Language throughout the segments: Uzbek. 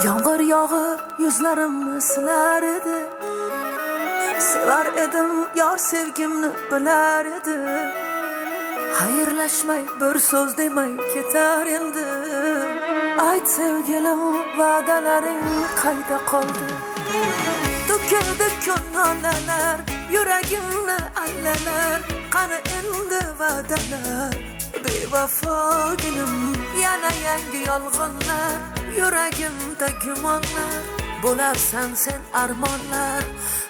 Yağmur yağıp yüzlerimni silar edi. Sever edim yar sevgimni bilar edi. Hayırlaşmay bir söz demay ketar endi. Ayt sevgilim va'dalaring qayda qoldi? To'kildi ko'ngillar, yuragimni allalar. Qani endi va'dalar, bevafoginim. Yana yangi yolg'onlar, yuragimda gumonlar. Bo'larsan sen armonlar,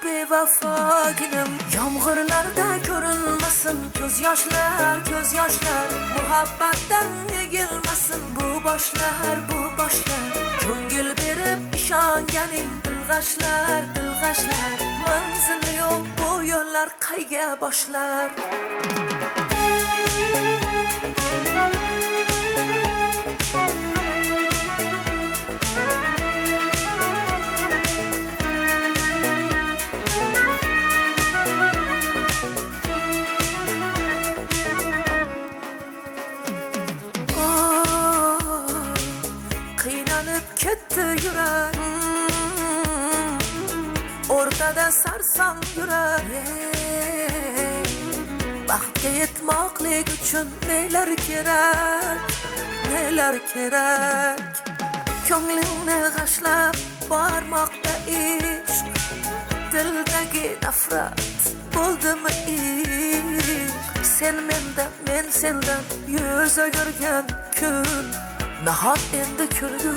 bevafoginim. Yomg'irlarda ko'rinmasin ko'z yoshlar, ko'z yoshlar. Muhabbatdan egilmasin bu boshlar, bu boshlar. Ko'ngil berib ishonganing dilg'ashlar, dilg'ashlar. Manzili yo'q bu yo'llar qayga boshlar? Qiynalib ketdi yurak, o'rtada sarson yurak. Baxtga yetmoqlik uchun nelar kerak, nelar kerak? Ko'nglingni g'ashlab bormoqda ishq, dildagi nafrat bo'ldimi ishq? Sen mendan, men sendan yuz o'girgan kun, nahot endi kulgu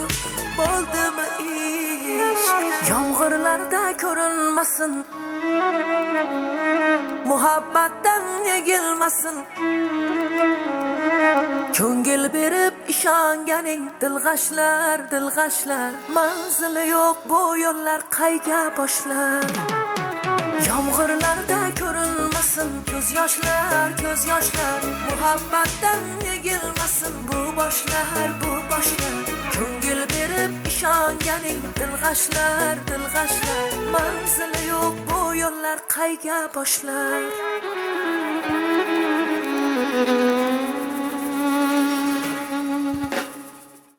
bo'ldimi ish? Yomg'irlarda ko'rinmasin, muhabbatdan egilmasin. Ko'ngil berib ishonganing dilg'ashlar, dilg'ashlar. Manzili yo'q bu yo'llar qayga boshlar? Yomg'irlarda ko'rinmasin ko'z yoshlar, ko'z yoshlar. Muhabbatdan egilmasin bu boshlar, bu boshlar. Ko'ngil berib ishonganing dilg'ashlar, dilg'ashlar. Manzili yo'q bu yo'llar qayga boshlar?